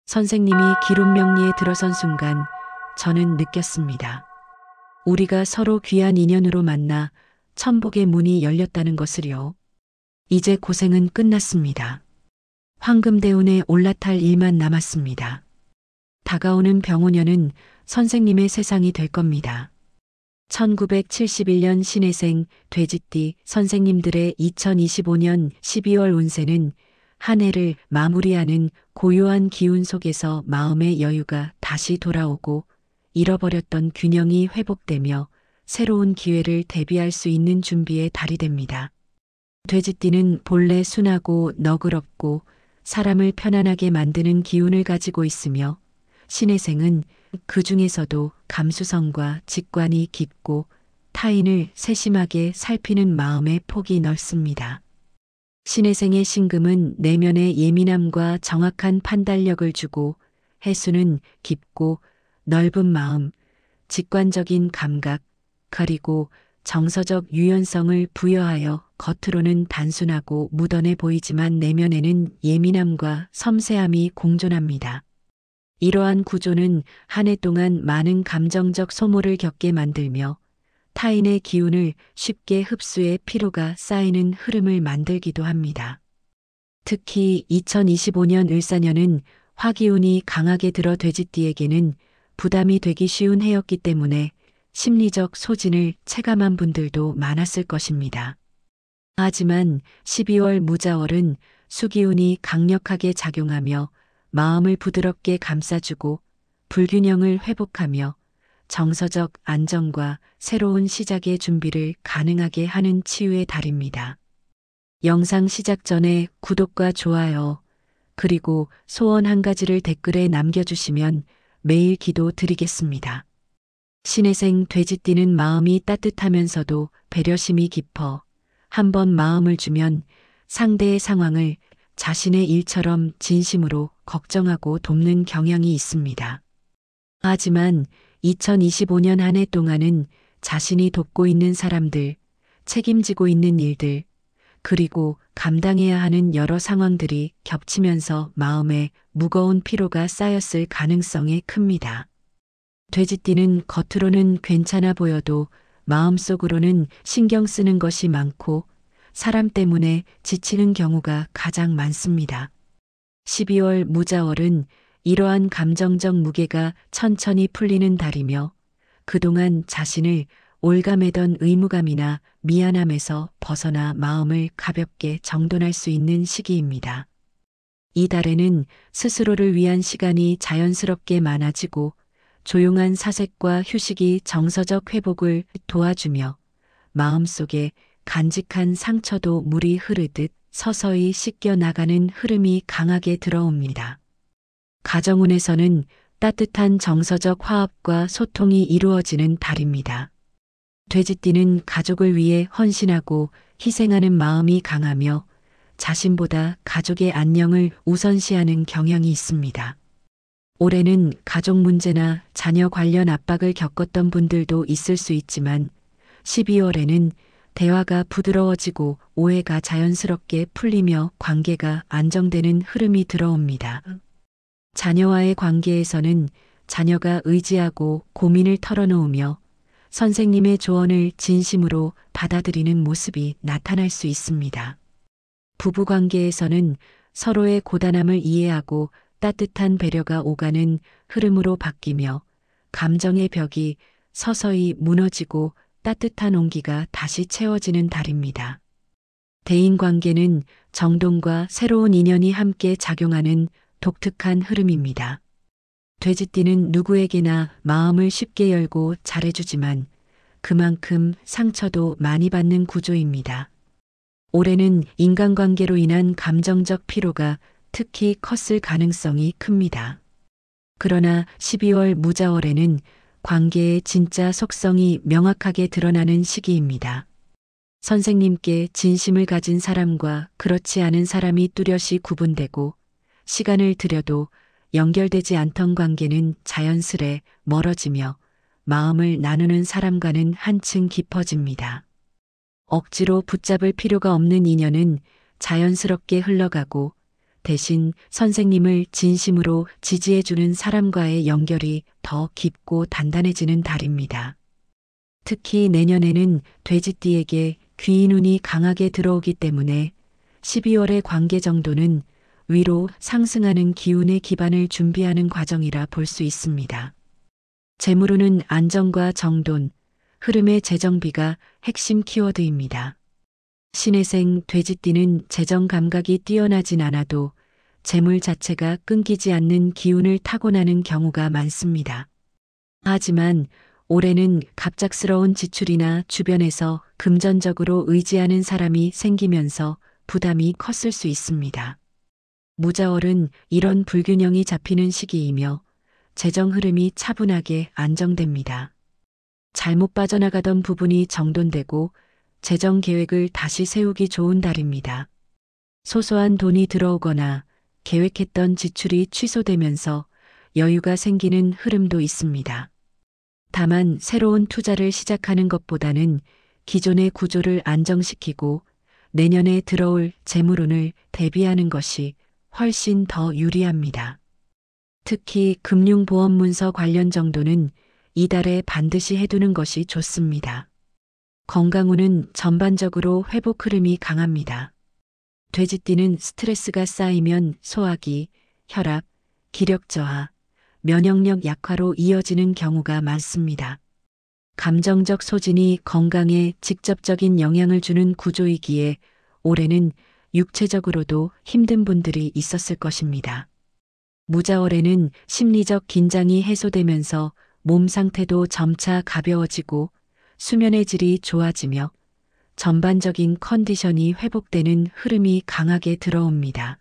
선생님이 기론명리에 들어선 순간 저는 느꼈습니다. 우리가 서로 귀한 인연으로 만나 천복의 문이 열렸다는 것을요. 이제 고생은 끝났습니다. 황금대운에 올라탈 일만 남았습니다. 다가오는 병오년은 선생님의 세상이 될 겁니다. 1971년 신해생 돼지띠 선생님들의 2025년 12월 운세는 한 해를 마무리하는 고요한 기운 속에서 마음의 여유가 다시 돌아오고 잃어버렸던 균형이 회복되며 새로운 기회를 대비할 수 있는 준비의 달이 됩니다. 돼지띠는 본래 순하고 너그럽고 사람을 편안하게 만드는 기운을 가지고 있으며 신해생은 그 중에서도 감수성과 직관이 깊고 타인을 세심하게 살피는 마음의 폭이 넓습니다. 신해생의 신금은 내면의 예민함과 정확한 판단력을 주고 해수는 깊고 넓은 마음, 직관적인 감각, 그리고 정서적 유연성을 부여하여 겉으로는 단순하고 무던해 보이지만 내면에는 예민함과 섬세함이 공존합니다. 이러한 구조는 한 해 동안 많은 감정적 소모를 겪게 만들며 타인의 기운을 쉽게 흡수해 피로가 쌓이는 흐름을 만들기도 합니다. 특히 2025년 을사년은 화기운이 강하게 들어 돼지띠에게는 부담이 되기 쉬운 해였기 때문에 심리적 소진을 체감한 분들도 많았을 것입니다. 하지만 12월 무자월은 수기운이 강력하게 작용하며 마음을 부드럽게 감싸주고 불균형을 회복하며 정서적 안정과 새로운 시작의 준비를 가능하게 하는 치유의 달입니다. 영상 시작 전에 구독과 좋아요, 그리고 소원 한 가지를 댓글에 남겨주시면 매일 기도 드리겠습니다. 신해생 돼지띠는 마음이 따뜻하면서도 배려심이 깊어 한번 마음을 주면 상대의 상황을 자신의 일처럼 진심으로 걱정하고 돕는 경향이 있습니다. 하지만 2025년 한 해 동안은 자신이 돕고 있는 사람들, 책임지고 있는 일들, 그리고 감당해야 하는 여러 상황들이 겹치면서 마음에 무거운 피로가 쌓였을 가능성이 큽니다. 돼지띠는 겉으로는 괜찮아 보여도 마음속으로는 신경 쓰는 것이 많고 사람 때문에 지치는 경우가 가장 많습니다. 12월 무자월은 이러한 감정적 무게가 천천히 풀리는 달이며 그동안 자신을 올가매던 의무감이나 미안함에서 벗어나 마음을 가볍게 정돈할 수 있는 시기입니다. 이 달에는 스스로를 위한 시간이 자연스럽게 많아지고 조용한 사색과 휴식이 정서적 회복을 도와주며 마음속에 간직한 상처도 물이 흐르듯 서서히 씻겨 나가는 흐름이 강하게 들어옵니다. 가정운에서는 따뜻한 정서적 화합과 소통이 이루어지는 달입니다. 돼지띠는 가족을 위해 헌신하고 희생하는 마음이 강하며 자신보다 가족의 안녕을 우선시하는 경향이 있습니다. 올해는 가족 문제나 자녀 관련 압박을 겪었던 분들도 있을 수 있지만 12월에는 대화가 부드러워지고 오해가 자연스럽게 풀리며 관계가 안정되는 흐름이 들어옵니다. 자녀와의 관계에서는 자녀가 의지하고 고민을 털어놓으며 선생님의 조언을 진심으로 받아들이는 모습이 나타날 수 있습니다. 부부관계에서는 서로의 고단함을 이해하고 따뜻한 배려가 오가는 흐름으로 바뀌며 감정의 벽이 서서히 무너지고 따뜻한 온기가 다시 채워지는 달입니다. 대인관계는 정돈과 새로운 인연이 함께 작용하는 독특한 흐름입니다. 돼지띠는 누구에게나 마음을 쉽게 열고 잘해주지만 그만큼 상처도 많이 받는 구조입니다. 올해는 인간관계로 인한 감정적 피로가 특히 컸을 가능성이 큽니다. 그러나 12월 무자월에는 관계의 진짜 속성이 명확하게 드러나는 시기입니다. 선생님께 진심을 가진 사람과 그렇지 않은 사람이 뚜렷이 구분되고 시간을 들여도 연결되지 않던 관계는 자연스레 멀어지며 마음을 나누는 사람과는 한층 깊어집니다. 억지로 붙잡을 필요가 없는 인연은 자연스럽게 흘러가고 대신 선생님을 진심으로 지지해주는 사람과의 연결이 더 깊고 단단해지는 달입니다. 특히 내년에는 돼지띠에게 귀인운이 강하게 들어오기 때문에 12월의 관계 정도는 위로 상승하는 기운의 기반을 준비하는 과정이라 볼 수 있습니다. 재물운은 안정과 정돈, 흐름의 재정비가 핵심 키워드입니다. 신해생 돼지띠는 재정 감각이 뛰어나진 않아도 재물 자체가 끊기지 않는 기운을 타고나는 경우가 많습니다. 하지만 올해는 갑작스러운 지출이나 주변에서 금전적으로 의지하는 사람이 생기면서 부담이 컸을 수 있습니다. 무자월은 이런 불균형이 잡히는 시기이며 재정 흐름이 차분하게 안정됩니다. 잘못 빠져나가던 부분이 정돈되고 재정 계획을 다시 세우기 좋은 달입니다. 소소한 돈이 들어오거나 계획했던 지출이 취소되면서 여유가 생기는 흐름도 있습니다. 다만 새로운 투자를 시작하는 것보다는 기존의 구조를 안정시키고 내년에 들어올 재물운을 대비하는 것이 훨씬 더 유리합니다. 특히 금융보험문서 관련 정도는 이달에 반드시 해두는 것이 좋습니다. 건강운은 전반적으로 회복 흐름이 강합니다. 돼지띠는 스트레스가 쌓이면 소화기, 혈압, 기력 저하, 면역력 약화로 이어지는 경우가 많습니다. 감정적 소진이 건강에 직접적인 영향을 주는 구조이기에 올해는 육체적으로도 힘든 분들이 있었을 것입니다. 무자월에는 심리적 긴장이 해소되면서 몸 상태도 점차 가벼워지고 수면의 질이 좋아지며 전반적인 컨디션이 회복되는 흐름이 강하게 들어옵니다.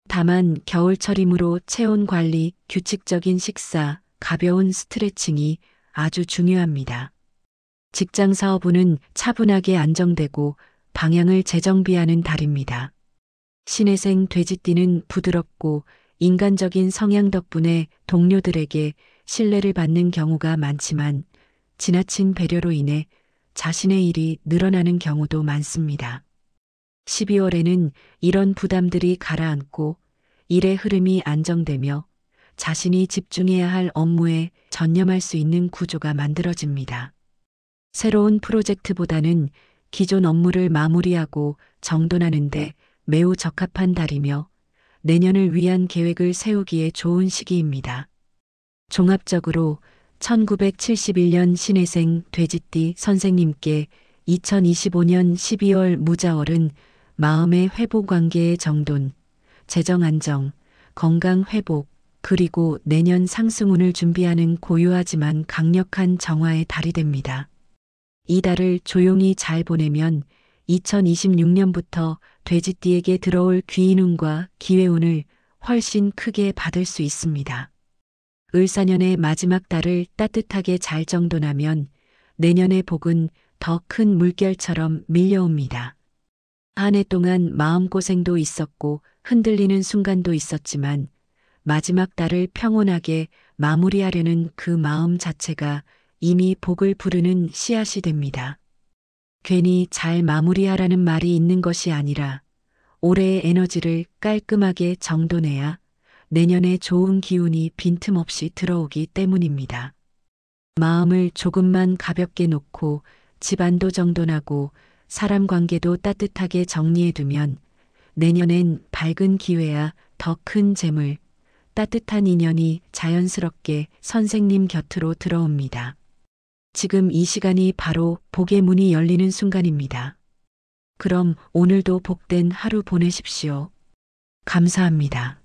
다만 겨울철이므로 체온 관리, 규칙적인 식사, 가벼운 스트레칭이 아주 중요합니다. 직장 사업운은 차분하게 안정되고 방향을 재정비하는 달입니다. 신해생 돼지띠는 부드럽고 인간적인 성향 덕분에 동료들에게 신뢰를 받는 경우가 많지만 지나친 배려로 인해 자신의 일이 늘어나는 경우도 많습니다. 12월에는 이런 부담들이 가라앉고 일의 흐름이 안정되며 자신이 집중해야 할 업무에 전념할 수 있는 구조가 만들어집니다. 새로운 프로젝트보다는 기존 업무를 마무리하고 정돈하는데 매우 적합한 달이며 내년을 위한 계획을 세우기에 좋은 시기입니다. 종합적으로 1971년 신해생 돼지띠 선생님께 2025년 12월 무자월은 마음의 회복 관계의 정돈, 재정 안정, 건강 회복, 그리고 내년 상승운을 준비하는 고요하지만 강력한 정화의 달이 됩니다. 이 달을 조용히 잘 보내면 2026년부터 돼지띠에게 들어올 귀인운과 기회운을 훨씬 크게 받을 수 있습니다. 을사년의 마지막 달을 따뜻하게 잘 정돈하면 내년의 복은 더 큰 물결처럼 밀려옵니다. 한 해 동안 마음고생도 있었고 흔들리는 순간도 있었지만 마지막 달을 평온하게 마무리하려는 그 마음 자체가 이미 복을 부르는 씨앗이 됩니다. 괜히 잘 마무리하라는 말이 있는 것이 아니라 올해의 에너지를 깔끔하게 정돈해야 내년에 좋은 기운이 빈틈없이 들어오기 때문입니다. 마음을 조금만 가볍게 놓고 집안도 정돈하고 사람 관계도 따뜻하게 정리해두면 내년엔 밝은 기회야 더 큰 재물, 따뜻한 인연이 자연스럽게 선생님 곁으로 들어옵니다. 지금 이 시간이 바로 복의 문이 열리는 순간입니다. 그럼 오늘도 복된 하루 보내십시오. 감사합니다.